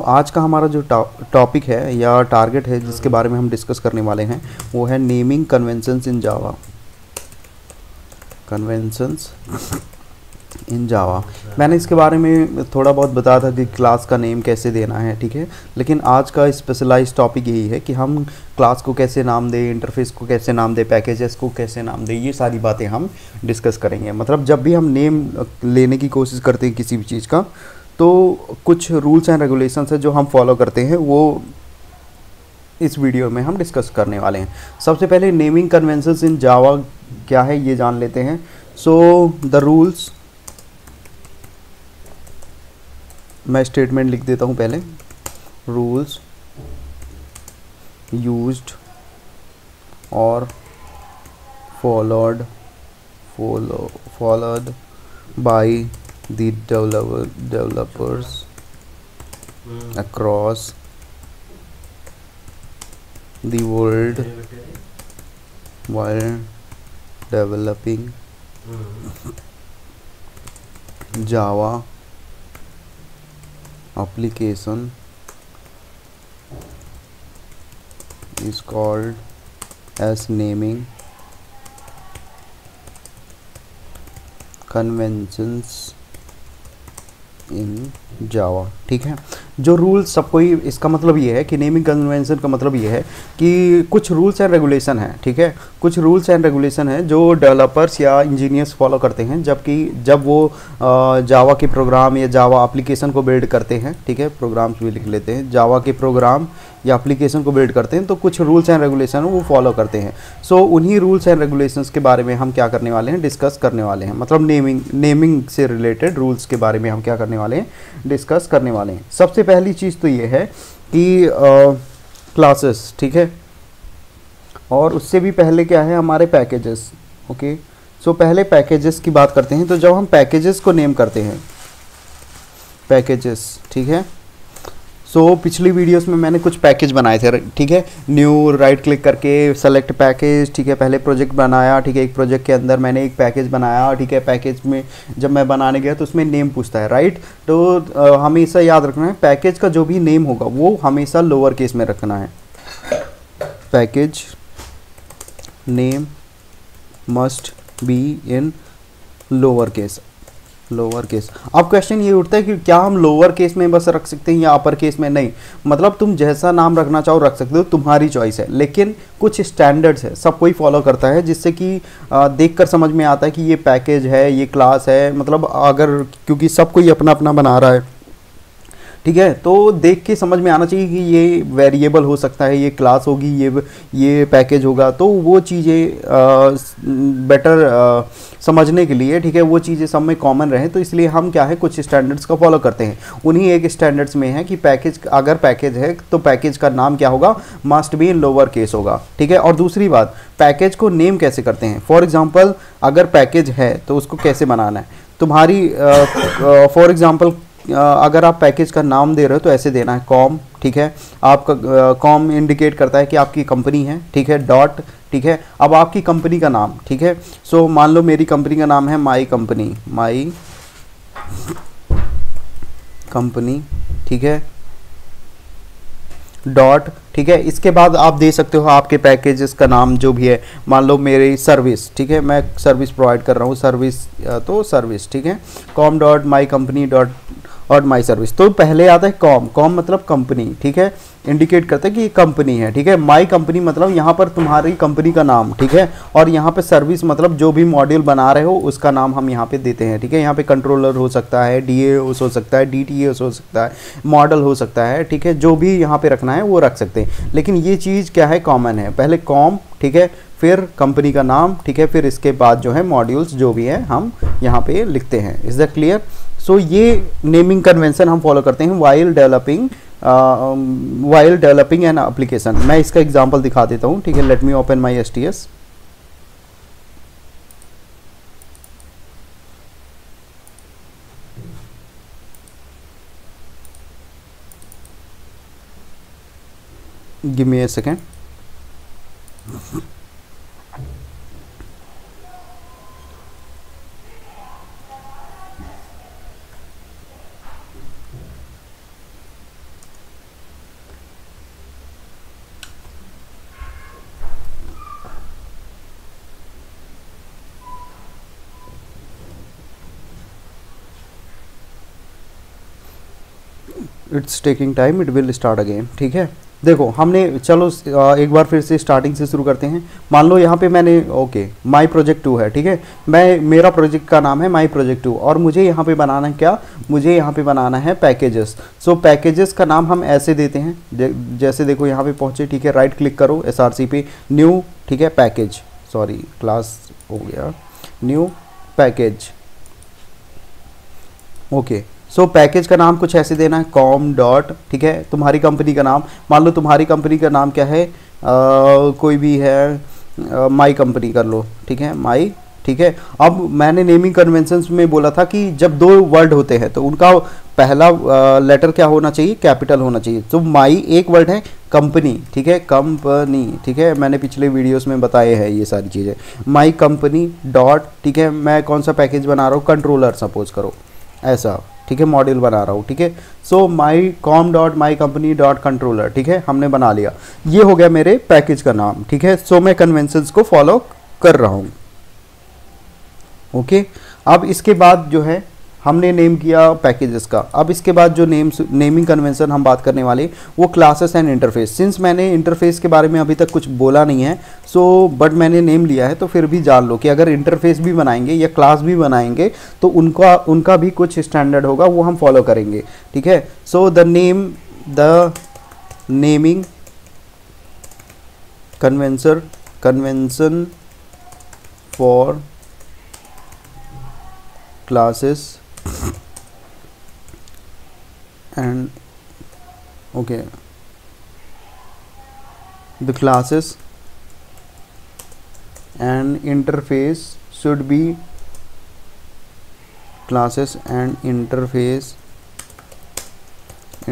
आज का हमारा जो टॉपिक है या टारगेट है जिसके बारे में हम डिस्कस करने वाले हैं वो है नेमिंग कन्वेंशंस इन जावा। कन्वेंशंस इन जावा, मैंने इसके बारे में थोड़ा बहुत बताया था कि क्लास का नेम कैसे देना है, ठीक है। लेकिन आज का स्पेशलाइज टॉपिक यही है कि हम क्लास को कैसे नाम दें, इंटरफेस को कैसे नाम दें, पैकेजेस को कैसे नाम दें, ये सारी बातें हम डिस्कस करेंगे। मतलब जब भी हम नेम लेने की कोशिश करते हैं किसी भी चीज़ का, तो कुछ रूल्स एंड रेगुलेशंस है जो हम फॉलो करते हैं, वो इस वीडियो में हम डिस्कस करने वाले हैं। सबसे पहले नेमिंग कन्वेंशंस इन जावा क्या है ये जान लेते हैं। द रूल्स, मैं स्टेटमेंट लिख देता हूँ पहले। रूल्स यूज्ड और followed by the developers across the world while developing Java application is called as naming conventions इन जावा, ठीक है। जो रूल्स सबको ही, इसका मतलब ये है कि नेमिंग कन्वेंशन का मतलब ये है कि कुछ रूल्स एंड रेगुलेशन है, ठीक है। कुछ रूल्स एंड रेगुलेशन है जो डेवलपर्स या इंजीनियर्स फॉलो करते हैं जब वो जावा के प्रोग्राम या जावा एप्लीकेशन को बिल्ड करते हैं, ठीक है। प्रोग्राम्स भी लिख लेते हैं, जावा के प्रोग्राम या एप्लीकेशन को बिल्ड करते हैं, तो कुछ रूल्स एंड रेगुलेशन वो फॉलो करते हैं। उन्हीं रूल्स एंड रेगुलेशंस के बारे में हम क्या करने वाले हैं, डिस्कस करने वाले हैं। मतलब नेमिंग से रिलेटेड रूल्स के बारे में हम क्या करने वाले हैं, डिस्कस करने वाले हैं। सबसे पहली चीज़ तो ये है कि क्लासेस, ठीक है। और उससे भी पहले क्या है, हमारे पैकेजेस। ओके, पहले पैकेजेस की बात करते हैं। तो जब हम पैकेजेस को नेम करते हैं, पैकेजेस, ठीक है। पिछली वीडियोस में मैंने कुछ पैकेज बनाए थे, ठीक है। न्यू राइट क्लिक करके सेलेक्ट पैकेज, ठीक है। पहले प्रोजेक्ट बनाया, ठीक है। एक प्रोजेक्ट के अंदर मैंने एक पैकेज बनाया, ठीक है। पैकेज में जब मैं बनाने गया तो उसमें नेम पूछता है, राइट। तो हमेशा याद रखना है, पैकेज का जो भी नेम होगा वो हमेशा लोअर केस में रखना है। Package name must be in lower case. अब क्वेश्चन ये उठता है कि क्या हम लोअर केस में बस रख सकते हैं या अपर केस में? नहीं, मतलब तुम जैसा नाम रखना चाहो रख सकते हो, तुम्हारी चॉइस है। लेकिन कुछ स्टैंडर्ड्स है, सब कोई फॉलो करता है, जिससे कि देखकर समझ में आता है कि ये पैकेज है, ये क्लास है। मतलब अगर, क्योंकि सब कोई अपना अपना बना रहा है, ठीक है, तो देख के समझ में आना चाहिए कि ये वेरिएबल हो सकता है, ये क्लास होगी, ये पैकेज होगा। तो वो चीज़ें बेटर समझने के लिए, ठीक है, वो चीज़ें सब में कॉमन रहें, तो इसलिए हम क्या है, कुछ स्टैंडर्ड्स का फॉलो करते हैं। उन्हीं एक स्टैंडर्ड्स में है कि पैकेज, अगर पैकेज है तो पैकेज का नाम क्या होगा, must be in lower case होगा, ठीक है। और दूसरी बात, पैकेज को नेम कैसे करते हैं। फॉर एग्जाम्पल, अगर पैकेज है तो उसको कैसे बनाना है तुम्हारी। फॉर एग्जाम्पल, अगर आप पैकेज का नाम दे रहे हो तो ऐसे देना है, कॉम, ठीक है। आपका कॉम इंडिकेट करता है कि आपकी कंपनी है, ठीक है। डॉट, ठीक है। अब आपकी कंपनी का नाम, ठीक है। मान लो मेरी कंपनी का नाम है माई कंपनी, ठीक है। डॉट, ठीक है। इसके बाद आप दे सकते हो आपके पैकेजेस का नाम जो भी है। मान लो मेरी सर्विस, ठीक है, मैं सर्विस प्रोवाइड कर रहा हूँ, सर्विस, तो सर्विस, ठीक है। Com dot my company dot और माई सर्विस। तो पहले आता है कॉम मतलब कंपनी, ठीक है, इंडिकेट करता है कि ये कंपनी है, ठीक है। माई कंपनी मतलब यहाँ पर तुम्हारी कंपनी का नाम, ठीक है। और यहाँ पे सर्विस मतलब जो भी मॉड्यूल बना रहे हो उसका नाम हम यहाँ पे देते हैं, ठीक है। यहाँ पे कंट्रोलर हो सकता है, डीए हो सकता है, डीटीए हो सकता है, मॉडल हो सकता है, ठीक है। जो भी यहाँ पे रखना है वो रख सकते हैं। लेकिन ये चीज़ क्या है, कॉमन है। पहले कॉम, ठीक है, फिर कंपनी का नाम, ठीक है, फिर इसके बाद जो है मॉड्यूल्स जो भी है हम यहाँ पे लिखते हैं। Is that clear? ये नेमिंग कन्वेंशन हम फॉलो करते हैं वाइल डेवलपिंग एन एप्लीकेशन। मैं इसका एग्जांपल दिखा देता हूँ, ठीक है। Let me open my STS। Give me A second. It's taking time, it will start again. ठीक है, देखो हमने, चलो एक बार फिर से स्टार्टिंग से शुरू करते हैं। मान लो यहाँ पे मैंने ओके माई प्रोजेक्ट 2 है, ठीक है, मेरा प्रोजेक्ट का नाम है माई प्रोजेक्ट 2 और मुझे यहाँ पे बनाना है क्या, मुझे यहाँ पे बनाना है पैकेजेस। सो पैकेजेस का नाम हम ऐसे देते हैं, जैसे देखो यहाँ पे पहुँचे, ठीक है, राइट क्लिक करो SRC पे, न्यू, ठीक है, पैकेज, सॉरी क्लास हो गया, न्यू पैकेज। ओके, सो पैकेज का नाम कुछ ऐसे देना है, कॉम डॉट, ठीक है, तुम्हारी कंपनी का नाम, मान लो तुम्हारी कंपनी का नाम क्या है, कोई भी है, माई कंपनी कर लो, ठीक है, माई, ठीक है। अब मैंने नेमिंग कन्वेंशंस में बोला था कि जब दो वर्ड होते हैं तो उनका पहला लेटर क्या होना चाहिए, कैपिटल होना चाहिए। तो माई एक वर्ड है, कंपनी, ठीक है, कंपनी, ठीक है, मैंने पिछले वीडियोस में बताए हैं ये सारी चीज़ें। माई कंपनी डॉट, ठीक है, मैं कौन सा पैकेज बना रहा हूँ, कंट्रोलर सपोज करो, ऐसा, ठीक है, मॉड्यूल बना रहा हूँ, ठीक है। So my com dot my company dot controller, ठीक है, हमने बना लिया, ये हो गया मेरे पैकेज का नाम, ठीक है। सो मैं कन्वेंशंस को फॉलो कर रहा हूँ। ओके, अब इसके बाद जो है हमने नेम किया पैकेजेस का। अब इसके बाद जो नेमिंग कन्वेंशन हम बात करने वाले वो क्लासेस एंड इंटरफेस। सिंस मैंने इंटरफेस के बारे में अभी तक कुछ बोला नहीं है, सो बट मैंने नेम लिया है, तो फिर भी जान लो कि अगर इंटरफेस भी बनाएंगे या क्लास भी बनाएंगे तो उनका भी कुछ स्टैंडर्ड होगा, वो हम फॉलो करेंगे, ठीक है। So the naming convention for classes and okay, the classes and interface should be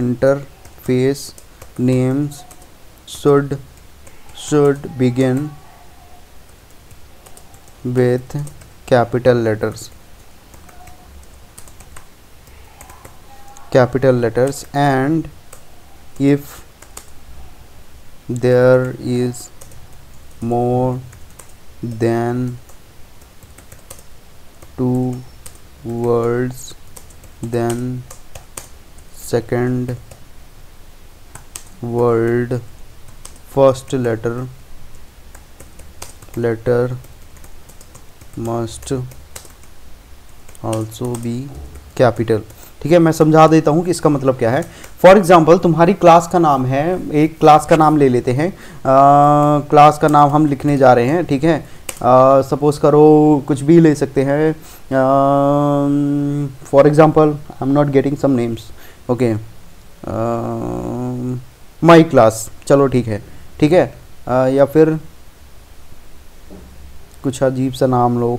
interface names should begin with capital letters and if there is more than 2 words then second word first letter must also be capital। ठीक है, मैं समझा देता हूँ कि इसका मतलब क्या है। फॉर एग्जाम्पल तुम्हारी क्लास का नाम है, एक क्लास का नाम ले लेते हैं, क्लास का नाम हम लिखने जा रहे हैं, ठीक है, सपोज करो कुछ भी ले सकते हैं, for example I am not getting some names, okay, my class, चलो ठीक है, ठीक है, या फिर कुछ अजीब सा नाम लो,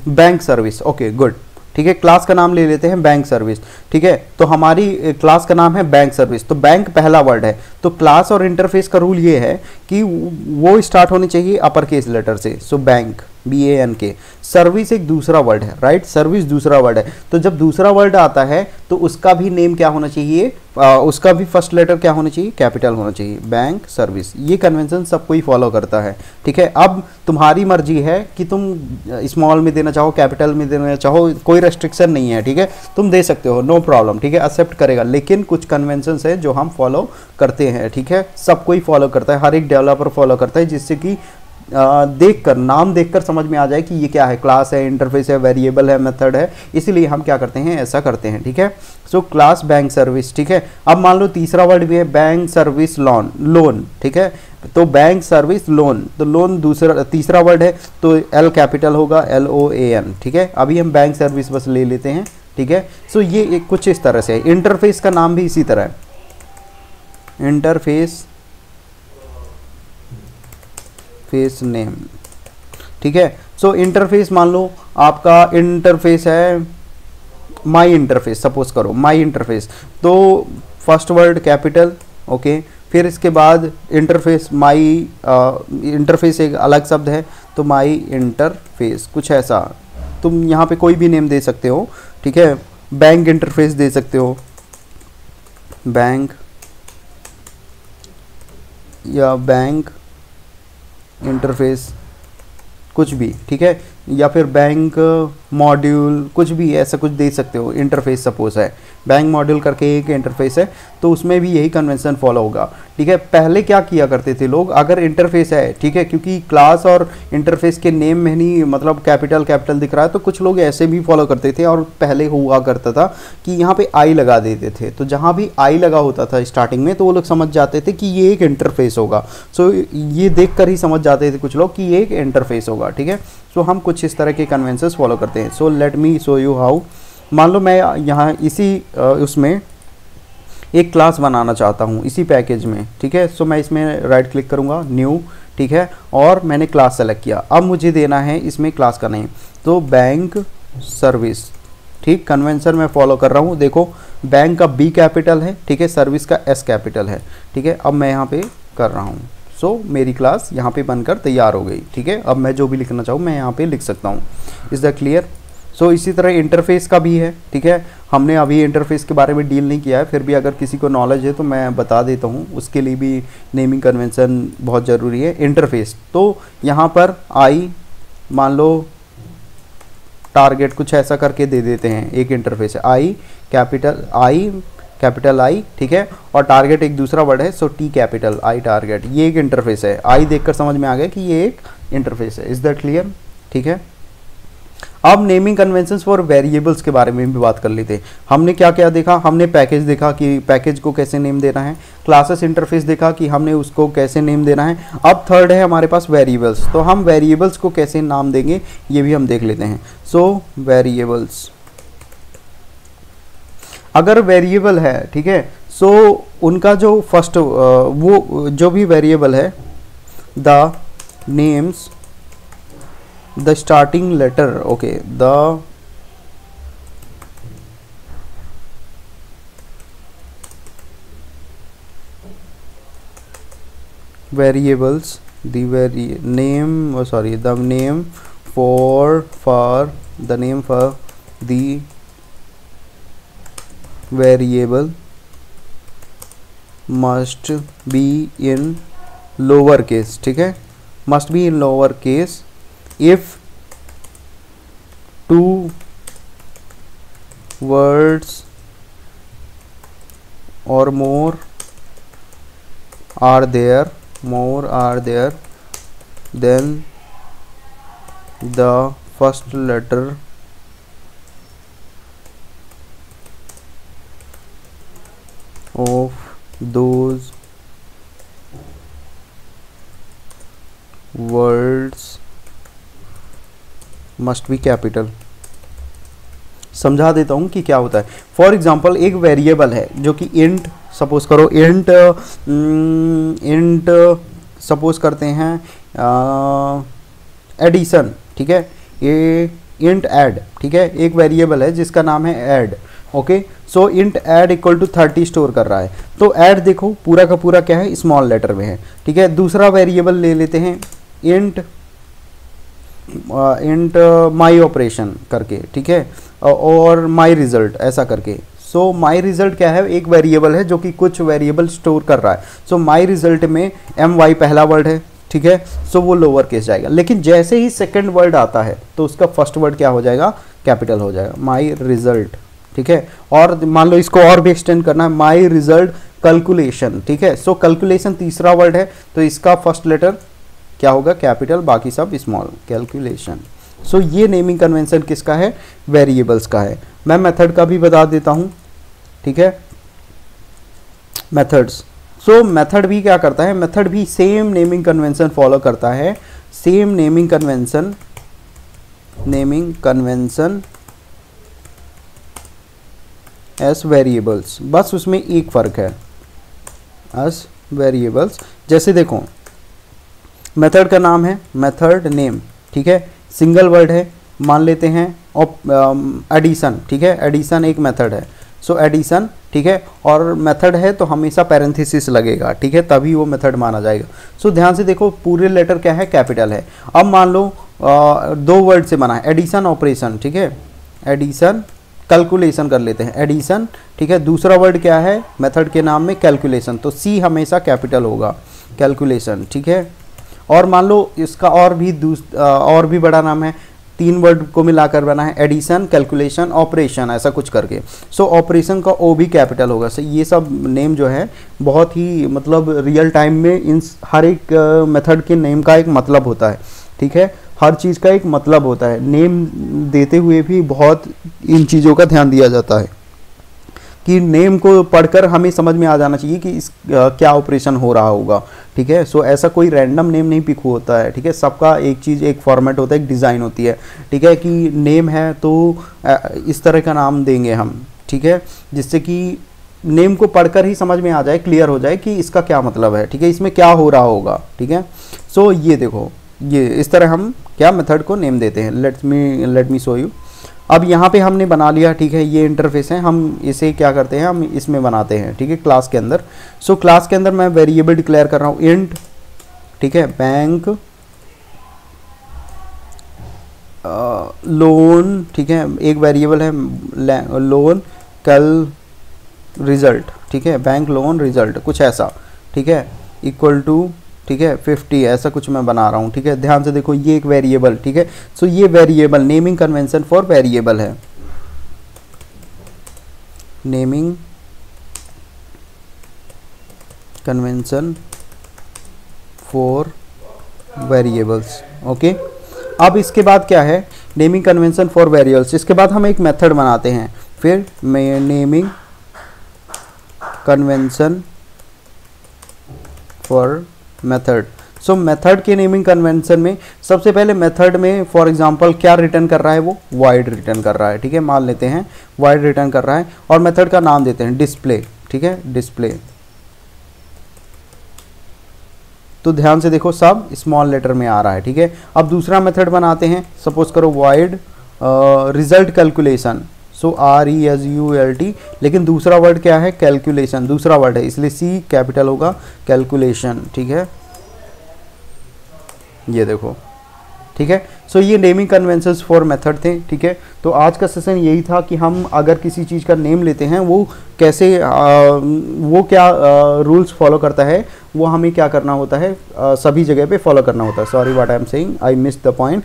बैंक सर्विस, ओके गुड, ठीक है, क्लास का नाम ले लेते हैं बैंक सर्विस, ठीक है। तो हमारी क्लास का नाम है बैंक सर्विस, तो बैंक पहला वर्ड है, तो क्लास और इंटरफेस का रूल ये है कि वो स्टार्ट होने चाहिए अपर केस लेटर से। सो बैंक BANK, सर्विस एक दूसरा वर्ड है, राइट, सर्विस दूसरा वर्ड है, तो जब दूसरा वर्ड आता है तो उसका भी नेम क्या होना चाहिए, उसका भी फर्स्ट लेटर क्या होना चाहिए, कैपिटल होना चाहिए, बैंक सर्विस। ये कन्वेंशन सब कोई फॉलो करता है, ठीक है। अब तुम्हारी मर्जी है कि तुम स्मॉल में देना चाहो, कैपिटल में देना चाहो, कोई रेस्ट्रिक्शन नहीं है, ठीक है, तुम दे सकते हो, नो प्रॉब्लम, ठीक है, एक्सेप्ट करेगा। लेकिन कुछ कन्वेंशन है जो हम फॉलो करते हैं, ठीक है, सब कोई फॉलो करता है, हर एक डेवलपर फॉलो करता है, जिससे कि देखकर, नाम देखकर समझ में आ जाए कि ये क्या है, क्लास है, इंटरफेस है, वेरिएबल है, मेथड है, इसीलिए हम क्या करते हैं, ऐसा करते हैं, ठीक है। सो क्लास बैंक सर्विस, ठीक है। अब मान लो तीसरा वर्ड भी है बैंक सर्विस लोन, ठीक है, तो बैंक सर्विस लोन, तो लोन तीसरा वर्ड है, तो L कैपिटल होगा, LOAN, ठीक है। अभी हम बैंक सर्विस बस ले लेते हैं, ठीक है। सो ये एक कुछ इस तरह से है। इंटरफेस का नाम भी इसी तरह है, इंटरफेस नेम, ठीक है। सो इंटरफेस मान लो आपका इंटरफेस है माई इंटरफेस, सपोज करो माई इंटरफेस, तो फर्स्ट वर्ड कैपिटल, ओके, फिर इसके बाद इंटरफेस माई, इंटरफेस एक अलग शब्द है, तो माई इंटरफेस, कुछ ऐसा, तुम यहाँ पे कोई भी नेम दे सकते हो, ठीक है, बैंक इंटरफेस दे सकते हो, बैंक या बैंक इंटरफेस, कुछ भी, ठीक है, या फिर बैंक मॉड्यूल कुछ भी ऐसा कुछ दे सकते हो। इंटरफेस सपोज है, बैंक मॉड्यूल करके एक इंटरफेस है, तो उसमें भी यही कन्वेंशन फॉलो होगा, ठीक है। पहले क्या किया करते थे लोग, अगर इंटरफेस है, ठीक है, क्योंकि क्लास और इंटरफेस के नेम में नहीं मतलब कैपिटल कैपिटल दिख रहा है, तो कुछ लोग ऐसे भी फॉलो करते थे। और पहले हुआ करता था कि यहाँ पे आई लगा देते थे, तो जहाँ भी आई लगा होता था स्टार्टिंग में, तो वो लोग समझ जाते थे कि ये एक इंटरफेस होगा। सो ये देख कर ही समझ जाते थे कुछ लोग कि ये एक इंटरफेस होगा, ठीक है। सो हम कुछ इस तरह के कन्वेंशंस फॉलो करते हैं। So let me show you how. मान लो मैं यहाँ इसी उसमें एक क्लास बनाना चाहता हूँ इसी पैकेज में, ठीक है। सो मैं इसमें राइट क्लिक करूँगा, न्यू, ठीक है, और मैंने क्लास सेलेक्ट किया। अब मुझे देना है इसमें क्लास का नेम, तो बैंक सर्विस, ठीक। कन्वेंशन मैं फॉलो कर रहा हूँ। देखो बैंक का बी कैपिटल है, ठीक है, सर्विस का एस कैपिटल है, ठीक है। अब मैं यहाँ पे कर रहा हूँ। सो मेरी क्लास यहाँ पे बनकर तैयार हो गई, ठीक है। अब मैं जो भी लिखना चाहूँ मैं यहाँ पे लिख सकता हूँ। Is the clear? सो इसी तरह इंटरफेस का भी है, ठीक है। हमने अभी इंटरफेस के बारे में डील नहीं किया है, फिर भी अगर किसी को नॉलेज है तो मैं बता देता हूँ। उसके लिए भी नेमिंग कन्वेंशन बहुत ज़रूरी है। इंटरफेस, तो यहाँ पर आई मान लो टारगेट कुछ ऐसा करके दे देते हैं। एक इंटरफेस है आई कैपिटल आई, ठीक है, और टारगेट एक दूसरा वर्ड है, so T capital I target. ये एक इंटरफेस है। आई देखकर समझ में आ गया कि ये एक इंटरफेस है। Is that clear? ठीक है। अब नेमिंग कन्वेंशंस फॉर वेरिएबल्स के बारे में भी बात कर लेते हैं। हमने क्या क्या देखा, हमने पैकेज देखा कि पैकेज को कैसे नेम देना है, क्लासेस इंटरफेस देखा कि हमने उसको कैसे नेम देना है। अब थर्ड है हमारे पास वेरिएबल्स, तो हम वेरिएबल्स को कैसे नाम देंगे ये भी हम देख लेते हैं। सो वेरिएबल्स, अगर वेरिएबल है, ठीक है, सो उनका जो फर्स्ट वो जो भी वेरिएबल है, the names the starting letter, okay, the variables, the name, oh sorry, the name for the name for the variable must be in lower case, ठीक है, must be in lower case if two words or more are there then the first letter of those words must be capital. समझा देता हूँ कि क्या होता है। For example एक वेरिएबल है जो कि इंट, सपोज करो इंट सपोज करते हैं एडिशन, ठीक है, ये इंट ऐड, ठीक है, एक वेरिएबल है जिसका नाम है add, okay. So int add equal to 30 store कर रहा है, तो ऐड देखो पूरा का पूरा क्या है, स्मॉल लेटर में है, ठीक है। दूसरा वेरिएबल ले लेते हैं इंट माई ऑपरेशन करके, ठीक है, और माई रिजल्ट ऐसा करके। सो माई रिजल्ट क्या है, एक वेरिएबल है जो कि कुछ वेरिएबल स्टोर कर रहा है। सो माई रिजल्ट में एम वाई पहला वर्ड है, ठीक है, सो वो लोअर केस जाएगा। लेकिन जैसे ही सेकंड वर्ड आता है तो उसका फर्स्ट वर्ड क्या हो जाएगा, कैपिटल हो जाएगा, माई रिजल्ट, ठीक है। और मान लो इसको और भी एक्सटेंड करना है, माई रिजल्ट कैलकुलेशन, ठीक है। सो कैलकुलेशन तीसरा वर्ड है तो इसका फर्स्ट लेटर क्या होगा, कैपिटल, बाकी सब स्मॉल, कैलकुलेशन। सो ये नेमिंग कन्वेंशन किसका है, वेरिएबल्स का है। मैं मेथड का भी बता देता हूँ, ठीक है, मेथड्स। सो मेथड भी क्या करता है, मेथड भी सेम नेमिंग कन्वेंशन फॉलो करता है, same naming convention S variables, बस उसमें एक फ़र्क है, एस वेरिएबल्स। जैसे देखो मेथड का नाम है मेथड नेम, ठीक है, सिंगल वर्ड है, मान लेते हैं एडिशन, ठीक है, एडिशन एक मेथड है, सो एडिशन, ठीक है, और मेथड है तो हमेशा पैरेंथेसिस लगेगा, ठीक है, तभी वो मेथड माना जाएगा। सो ध्यान से देखो पूरे लेटर क्या है, कैपिटल है। अब मान लो दो वर्ड से बना है, एडिशन ऑपरेशन, ठीक है, एडिशन कैलकुलेशन कर लेते हैं, एडिशन, ठीक है, दूसरा वर्ड क्या है मेथड के नाम में, कैलकुलेशन, तो सी हमेशा कैपिटल होगा, कैलकुलेशन, ठीक है। और मान लो इसका और भी बड़ा नाम है तीन वर्ड को मिलाकर बना है, एडिशन, कैलकुलेशन, ऑपरेशन, ऐसा कुछ करके। सो ऑपरेशन का ओ भी कैपिटल होगा। सो ये सब नेम जो है बहुत ही मतलब रियल टाइम में इन हर एक मेथड के नेम का एक मतलब होता है, ठीक है, हर चीज़ का एक मतलब होता है। नेम देते हुए भी बहुत इन चीज़ों का ध्यान दिया जाता है कि नेम को पढ़कर हमें समझ में आ जाना चाहिए कि इस क्या ऑपरेशन हो रहा होगा, ठीक है। सो ऐसा कोई रैंडम नेम नहीं पिक होता है, ठीक है, सबका एक चीज़, एक फॉर्मेट होता है, एक डिज़ाइन होती है, ठीक है, कि नेम है तो इस तरह का नाम देंगे हम, ठीक है, जिससे कि नेम को पढ़कर ही समझ में आ जाए, क्लियर हो जाए कि इसका क्या मतलब है, ठीक है, इसमें क्या हो रहा होगा, ठीक है। सो ये देखो, ये इस तरह हम क्या मेथड को नेम देते हैं। Let me show you. अब यहाँ पे हमने बना लिया, ठीक है, ये इंटरफेस है, हम इसे क्या करते हैं, हम इसमें बनाते हैं, ठीक है, क्लास के अंदर। सो क्लास के अंदर मैं वेरिएबल डिक्लेयर कर रहा हूँ इंट, ठीक है, बैंक लोन, ठीक है, एक वेरिएबल है लोन कल रिजल्ट, ठीक है, बैंक लोन रिजल्ट कुछ ऐसा, ठीक है, इक्वल टू, ठीक है, 50, ऐसा कुछ मैं बना रहा हूँ, ठीक है। ध्यान से देखो, ये एक वेरिएबल, ठीक है। सो ये variable naming convention for variable है, naming convention for variables, okay. अब इसके बाद क्या है, नेमिंग कन्वेंशन फॉर वेरिएबल्स, इसके बाद हम एक मेथड बनाते हैं, फिर naming convention for method. So method के नेमिंग कन्वेंशन में सबसे पहले मेथड में फॉर एग्जांपल क्या रिटर्न कर रहा है, वो वाइड रिटर्न कर रहा है, ठीक है, मान लेते हैं वाइड रिटर्न कर रहा है, और मेथड का नाम देते हैं डिस्प्ले, ठीक है, डिस्प्ले। तो ध्यान से देखो, सब स्मॉल लेटर में आ रहा है, ठीक है। अब दूसरा मेथड बनाते हैं, सपोज करो वाइड रिजल्ट कैलकुलेशन, सो RESULT, लेकिन दूसरा वर्ड क्या है, कैलकुलेशन, दूसरा वर्ड है, इसलिए C कैपिटल होगा, कैलकुलेशन, ठीक है, ये देखो, ठीक है। सो ये नेमिंग कन्वेंशंस फॉर मेथड थे, ठीक है। तो आज का सेशन यही था कि हम अगर किसी चीज़ का नेम लेते हैं, वो कैसे वो क्या रूल्स फॉलो करता है, वो हमें क्या करना होता है, सभी जगह पे फॉलो करना होता है। Sorry what I am saying, I miss the point.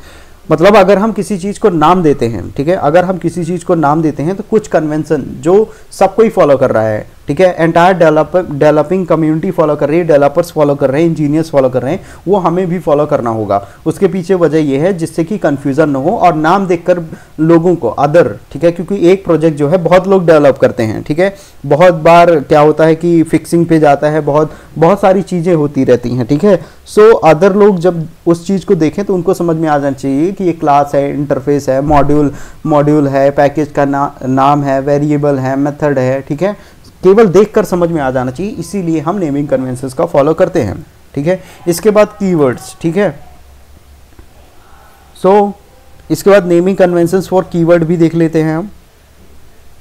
मतलब अगर हम किसी चीज़ को नाम देते हैं, ठीक है, अगर हम किसी चीज़ को नाम देते हैं तो कुछ कन्वेंशन जो सबको ही फॉलो कर रहा है, ठीक है, एंटायर डेवलपिंग कम्युनिटी फॉलो कर रही है, डेवलपर्स फॉलो कर रहे हैं, इंजीनियर्स फॉलो कर रहे हैं, वो हमें भी फॉलो करना होगा। उसके पीछे वजह ये है जिससे कि कन्फ्यूज़न न हो और नाम देखकर लोगों को अदर, ठीक है, क्योंकि एक प्रोजेक्ट जो है बहुत लोग डेवलप करते हैं, ठीक है, बहुत बार क्या होता है कि फिक्सिंग पे जाता है, बहुत सारी चीज़ें होती रहती हैं, ठीक है। सो अदर लोग जब उस चीज़ को देखें तो उनको समझ में आ जाना चाहिए कि ये क्लास है, इंटरफेस है, मॉड्यूल है, पैकेज का नाम है, वेरिएबल है, मेथड है, ठीक है, केवल देखकर समझ में आ जाना चाहिए, इसीलिए हम नेमिंग कन्वेंशंस का फॉलो करते हैं, ठीक है। इसके बाद कीवर्ड्स, ठीक है। सो इसके बाद नेमिंग कन्वेंशंस फॉर कीवर्ड भी देख लेते हैं हम।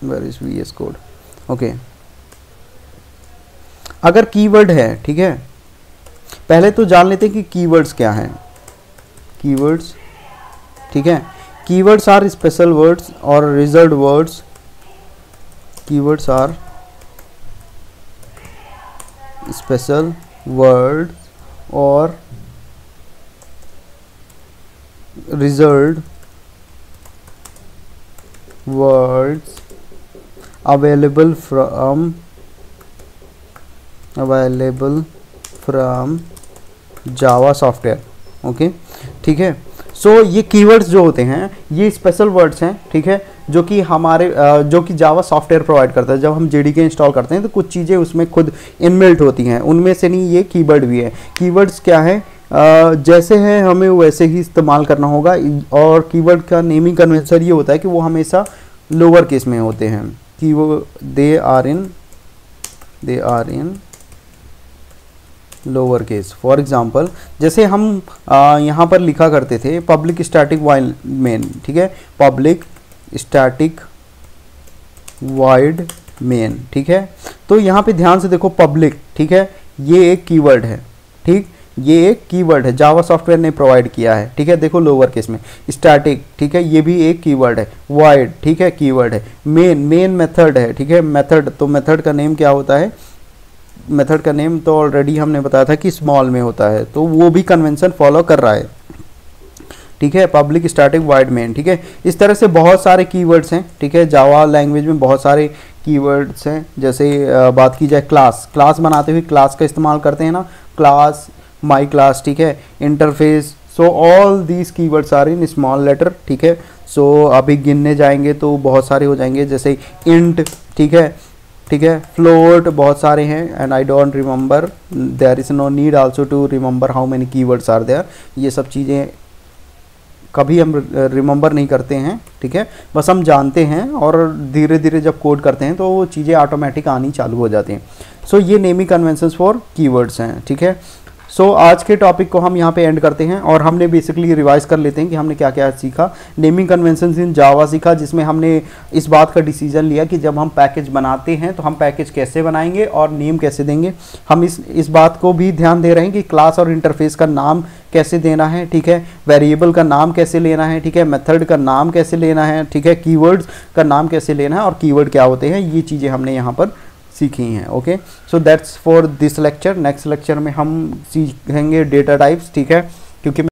Where is VS code, okay. अगर कीवर्ड है, ठीक है, पहले तो जान लेते हैं कि कीवर्ड्स क्या हैं। कीवर्ड्स, ठीक है, कीवर्ड्स आर स्पेशल वर्ड्स और reserved words. Keywords are special word और reserved words available from Java software, okay, ठीक है। सो ये कीवर्ड्स जो होते हैं ये स्पेशल वर्ड्स हैं, ठीक है, जो कि हमारे जो कि जावा सॉफ्टवेयर प्रोवाइड करता है। जब हम JDK इंस्टॉल करते हैं तो कुछ चीज़ें उसमें खुद इनबिल्ट होती हैं, उनमें से नहीं ये कीवर्ड भी है। कीवर्ड्स क्या है, जैसे हैं हमें वैसे ही इस्तेमाल करना होगा, और कीवर्ड का नेमिंग कन्वेंशन ये होता है कि वो हमेशा लोअर केस में होते हैं, कि वो they are in lower case. For example जैसे हम यहाँ पर लिखा करते थे पब्लिक स्टैटिक वाइड मेन, ठीक है, पब्लिक स्टैटिक वाइड मेन, ठीक है। तो यहाँ पे ध्यान से देखो, पब्लिक, ठीक है, ये एक कीवर्ड है, ठीक, ये एक कीवर्ड है, जावा सॉफ्टवेयर ने प्रोवाइड किया है, ठीक है, देखो लोअर केस में। स्टैटिक, ठीक है, ये भी एक कीवर्ड है। वाइड, ठीक है, कीवर्ड है। मेन मेथड है, ठीक है, मेथड, तो मेथड का नेम क्या होता है, मेथड का नेम तो ऑलरेडी हमने बताया था कि स्मॉल में होता है, तो वो भी कन्वेंशन फॉलो कर रहा है। ठीक है, पब्लिक स्टैटिक वॉइड मेन, ठीक है। इस तरह से बहुत सारे कीवर्ड्स हैं, ठीक है, जावा लैंग्वेज में बहुत सारे कीवर्ड्स हैं। जैसे बात की जाए क्लास बनाते हुए क्लास का इस्तेमाल करते हैं ना, क्लास, माई क्लास, ठीक है, interface, so all these keywords are in small letter, ठीक है। सो अभी गिनने जाएंगे तो बहुत सारे हो जाएंगे, जैसे इंट, ठीक है, ठीक है, फ्लोट, बहुत सारे हैं। And I don't remember, there is no need also to remember how many keywords are there. ये सब चीज़ें कभी हम रिमेंबर नहीं करते हैं, ठीक है, बस हम जानते हैं और धीरे धीरे जब कोड करते हैं तो वो चीज़ें ऑटोमेटिक आनी चालू हो जाती हैं। सो ये नेमिंग कन्वेंशंस फॉर कीवर्ड्स हैं, ठीक है। सो आज के टॉपिक को हम यहाँ पे एंड करते हैं और हमने बेसिकली रिवाइज कर लेते हैं कि हमने क्या क्या सीखा। नेमिंग कन्वेंशंस इन जावा सीखा, जिसमें हमने इस बात का डिसीजन लिया कि जब हम पैकेज बनाते हैं तो हम पैकेज कैसे बनाएंगे और नेम कैसे देंगे। हम इस बात को भी ध्यान दे रहे हैं कि क्लास और इंटरफेस का नाम कैसे देना है, ठीक है, वेरिएबल का नाम कैसे लेना है, ठीक है, मेथड का नाम कैसे लेना है, ठीक है, कीवर्ड्स का नाम कैसे लेना है और कीवर्ड क्या होते हैं, ये चीज़ें हमने यहाँ पर सीखी हैं। Okay, so that's for this lecture. Next lecture में हम सीखेंगे डेटा टाइप्स, ठीक है, क्योंकि